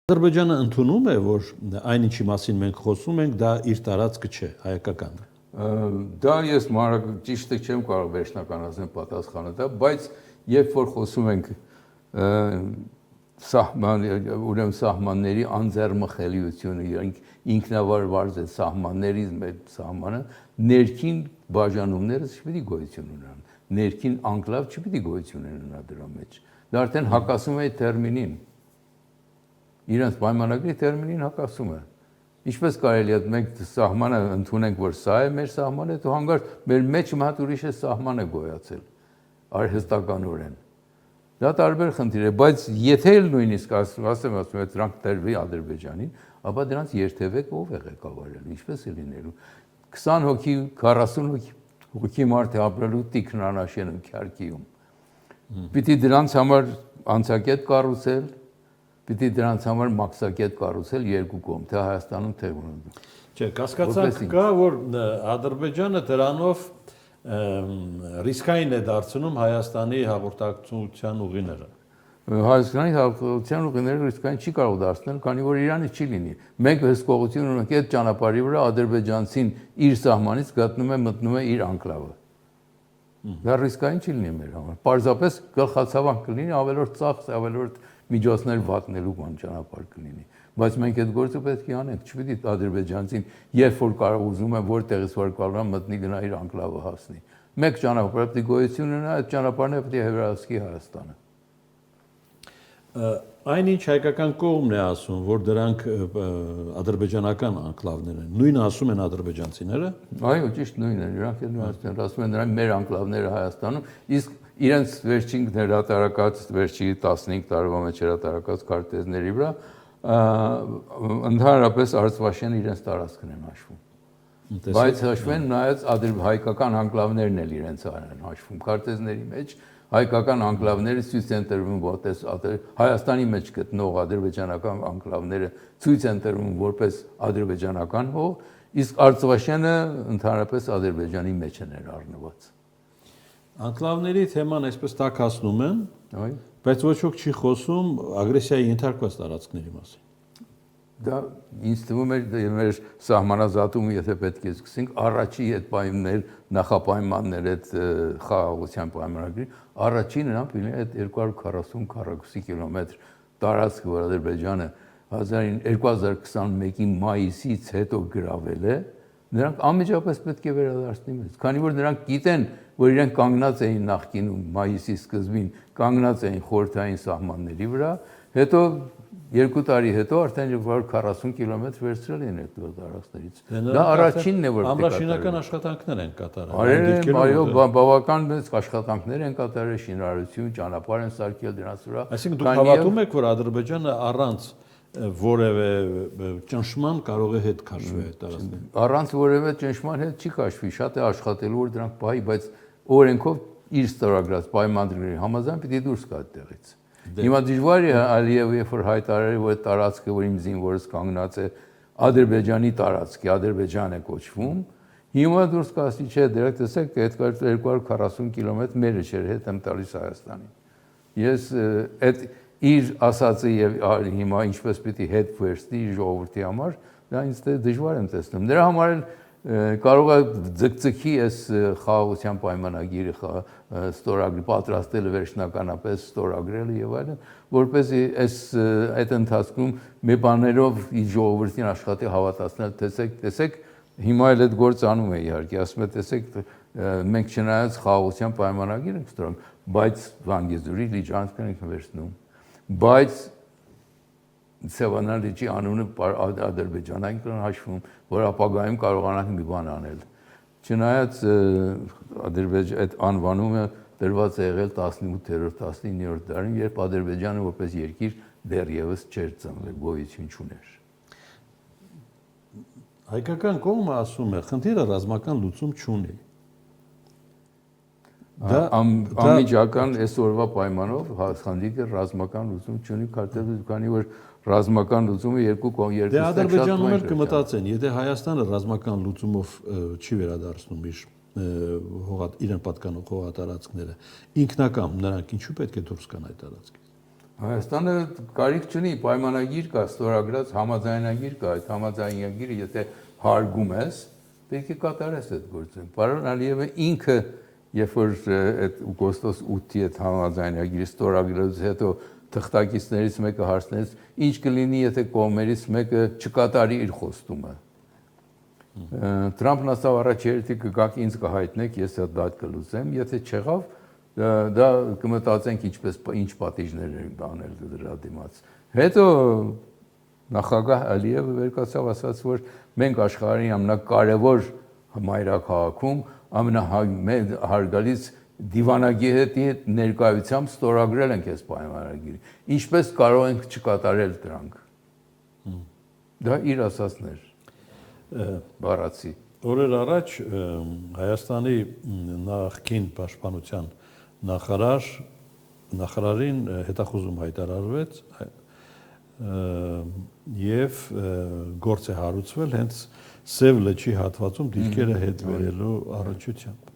Ադրբեջանը ընդունում է, որ այն ինչի մասին մենք խոսում ենք, դա իր տարածքը չէ, հայկական։ Դա ես ճիշտ չեմ կարող վերջնականացնել պատասխանը դա, բայց երբ որ խոսում ենք սահմանների անձեռմխելիությունը, ինքնավար է սահմաններից մեր սահմանը, ներքին բաժանումները չպիտի գոյություն ունենան, ներքին անկլավ չպիտի գոյություն ունենա դրա մեջ։ Դա արդեն հակասում է տերմինին։ Իրենց պայմանագրի տերմինին հակասում է։ Ինչպես կարելի է մենք սահմանը ընդունենք, որ սա է մեր սահմանը, հետո հանկարծ մեր մեջ մատ ուրիշ է սահմանը գոյացել արհեստականորեն։ Դա տարբեր խնդիր է, բայց եթե նույնիսկ ասեմ, դրանք տրվի Ադրբեջանին, ապա դրանց երթևեք ով է ղեկավարելու, ինչպես է լինելու։ 20 հոգի, 40 հոգի մարդ է ապրելու տիկնանաշեն Քյարքիում։ Պիտի դրանց համար անցակետ կառուցել, պիտի դրանց համար մաքսակետ կառուցել երկու կողմ, թե Հայաստանում, թե Ուկրաինայում։ Չէ, կասկածանք կա, որ Ադրբեջանը դրանով ռիսկային է դարձնում Հայաստանի հաղորդակցության ուղիները։ Հայաստանի հաղորդակցության ուղիները ռիսկային չի կարող դարձնել, քանի որ Իրանը չի լինի։ Մենք հսկողություն ունենք այդ ճանապարհի վրա ադրբեջանցին իր սահմանից մտնում է իր անկլավը։ Դա ռիսկային չի լինի մեր համար։ Պարզապես գլխացավանք կլինի, ավելորդ ծախս, ավելորդ միջոցներ վատնելու բան ճանապարհ կլինի, բայց մենք այդ գործը պետք է անենք, չպիտի ադրբեջանցին, երբ որ կարող ուզում են որտեղից որ կարող մտնի գնա իր անկլավը հասնի։ Մեկ ճանապարհ պետք է գոյություն ունենա, այդ ճանապարհն է պետք է վերահսկի Հայաստանը։ Այնինչ հայկական կողմն է ասում, որ դրանք ադրբեջանական անկլավներ են, նույնը ասում են ադրբեջանցիները։ Այո, ճիշտ նույնն է, նրանք ասում են նրանք մեր անկլավները Հայաստանում, իսկ իրենց վերջին հրատարակած վերջի 15 տարվա մեջ հրատարակած քարտեզների վրա ընդհանրապես Արցախյան իրենց տարածքն են հաշվում։ Բայց հաշվեն նայած հայկական անկլավներն էլ իրենց են հաշվում քարտեզների մեջ, հայկական անկլավները ցույց են տրվում որպես Հայաստանի մեջ գտնող ադրբեջանական անկլավները ցույց են տրվում որպես ադրբեջանական հող, իսկ Արցախյանը ընդհանրապես Ադրբեջանի մեջ է ներառնված։ Անկլավների թեման այսպես տաքացնում են, բայց ոչ ոք չի խոսում ագրեսիայի ենթարկված տարածքների մասին։ Դա ինձ թվում է մեր սահմանազատումը, եթե պետք է սկսենք, առաջի այդ պայմաններ, նախապայմաններ այդ խաղաղության պայմանագրի, առաջինն ապրիլի այդ 240 քառակուսի կիլոմետր տարածքը, որ Ադրբեջանը 2021-ի մայիսից հետո գրավել է, նրանք անմիջապես պետք է վերադարձնի մեզ, քանի որ նրանք գիտեն, որ իրենք կանգնած էին նախկինում մայիսի սկզբին, կանգնած էին խորհրդային սահմանների վրա, հետո 2 տարի հետո արդեն 240 կիլոմետր վերցրել են այդ տարածքներից։ Դա առաջինն է, որ ամրաշինական աշխատանքներ են կատարել։ Այո, բավական մեծ աշխատանքներ են կատարել, շինարարություն, ճանապարհ են սարքել դրանց վրա։ Այսինքն դուք հավատում եք, որ Ադրբեջանը առանց որևէ ճնշման կարող է հետ քաշվել այդ տարածքներին։ Առանց որևէ ճնշման հետ չի քաշվի, շատ է աշխատելու որ դրանք պահի, բայց օրենքով իր ստորագրած պայմանագրերի համաձայն պիտի դուրս գա այդտեղից։ Հիմա դժվար է Ալիևը երբ որ հայտարարել որ այդ տարածքը, որ իմ զինվորս կանգնած է Ադրբեջանի տարածքի, Ադրբեջան է կոչվում, հիմա դուրս կասի չէ, դրանք տեսեք, այդ 240 կիլոմետր մերը չէր, հետ եմ տալիս Հայաստանին։ Ես այդ իր ասածը եւ հիմա ինչպես պիտի հետ վերցնի ժողովրդի համար, դա ինձ դժվար եմ տեսնում։ Նրա համար կարող է ձգձգի այս խաղաղության պայմանագիրը ստորագրել, պատրաստել վերջնականապես ստորագրելը եւ այլն, որպեսզի այդ ընթացքում մի բաներով իր ժողովրդին աշխատի հավատացնել, տեսեք, հիմա էլ այդ գործը անում է իհարկե, ասում է, տեսեք, մենք չնայած խաղաղության պայմանագիր ենք ստորագրում, բայց Վանգեզուրի լիճանցքն ենք վերցնում, բայց Սևանան լիճի անունը Ադրբեջանային հաշվում, որ ապագայում կարողանանք մի բան անել։ Չնայած այդ անվանումը դրված է եղել 18-րդ, 19-րդ դարին, երբ Ադրբեջանը որպես երկիր դեռևս չէր ծնվել, գոյություն չուներ։ Հայկական կողմը ասում է, խնդիրը ռազմական լուծում չունի։ Անմիջական այսօրվա պայմանով խնդիրը ռազմական լուծում չունի, քանի որ ռազմական լուծումը երկու Դե Ադրբեջանում էլ կմտածեն, եթե Հայաստանը ռազմական լուծումով չի վերադարձնում իրեն պատկանող հողատարածքները, ինքնակամ նրանք ինչու պետք է դուրս գան այդ տարածքից։ Հայաստանը կարիք չունի, պայմանագիր կա, ստորագրած համաձայնագիր կա, այդ համաձայնագիրը եթե հարգում ես, պետք է կատարես այդ գործը։ Պարոն Ալիևը ինքը երբ որ այդ օգոստոս 8-ի այդ համաձայնագիրը ստորագրելուց հետո թղթակիցներից մեկը հարցնեց, ինչ կլինի, եթե կողմերից մեկը չկատարի իր խոստումը։ Թրամփն ասավ առաջ երթի կգաք ինձ կհայտնեք, ես դա կլուծեմ, եթե չեղավ, դա կմտածենք ինչ պատիժներ են դանել դրա դիմաց։ Հետո նախագահ Ալիևը վեր կացավ ասաց, որ մենք աշխարհի ամենակարևոր մայրաքաղաքում ամենահարգալից դիվանագետի ներկայությամբ ստորագրել ենք այս պայմանագիրը։ Ինչպես կարող ենք չկատարել դրանք։ Դա իր ասածն էր։ Բառացի։ Օրեր առաջ Հայաստանի նախկին պաշտպանության նախարարին հետախուզում հայտարարվեց եւ գործ է հարուցվել հենց Սև լճի հատվածում դիրքերը հետ վերելու առնչությամբ։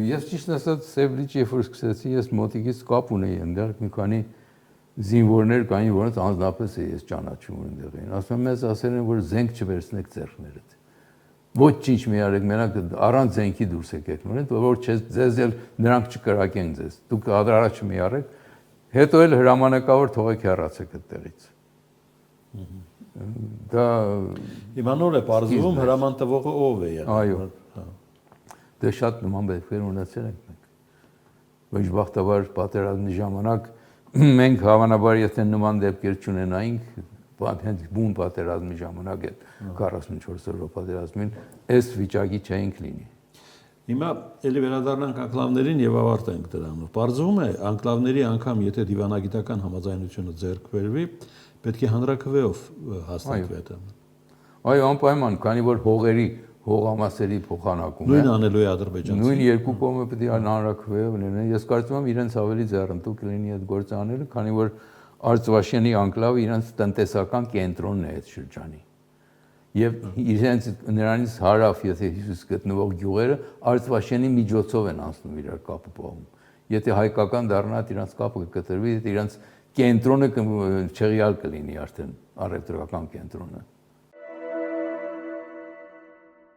Ես ճիշտ ասած Սև լճի երբ որ սկսեցի, ես մոտիկից կապ ունեի այնտեղ մի քանի զինվորներ կային, որոնց անձնապես ես ճանաչում այնտեղին։ Ասում եմ, մեզ ասել են, որ զենք չվերցնեք ձեռքներդ։ Ոչինչ մի արեք, մենակ առանց զենքի դուրս եկեք, որ ձեզ էլ նրանք չկրակեն ձեզ։ Դուք առաջ մի արեք, հետո էլ հրամանակավոր թողեք հեռացեք այդտեղից։ Դա հիմա նոր է բարձվում հրաման տվողը ով է։ Այո։ Դե շատ նման դեպքեր ունեցել ենք մենք։ Վիճբախտաբար պատերազմի ժամանակ մենք հավանաբար եթե նման դեպքեր չունենայինք, հենց բուն պատերազմի ժամանակ այդ 44 օրվա պատերազմին այս վիճակի չէինք լինի։ Հիմա ելի վերադառնանք անկլավներին եւ ավարտենք դրանով։ Բարձվում է անկլավների անգամ եթե դիվանագիտական համաձայնությունը ձեռք բերվի, պետք է հանրաքվեով հաստատվի դա։ Այո, անպայման, քանի որ հողերի հողամասերի փոխանակում է։ Նույն անելու է ադրբեջանցի։ Նույն երկու կողմը պետք է հանրաքվեով լինեն։ Ես կարծում եմ իրենց ավելի ձեռնտու կլինի այդ գործը անելը, քանի որ Արցվաշենի անկլավը իրենց տնտեսական կենտրոնն է այդ շրջանի։ Եվ իրենց նրանից հարավ, եթե հյուսիս գտնվող գյուղերը Արցվաշենի միջոցով են անցնում իրար կապը պահում։ Եթե հայկական դառնա, իրենց կապը կկտրվի, իրենց կենտրոնը չեղյալ կլինի արդեն առևտրական կենտրոնը։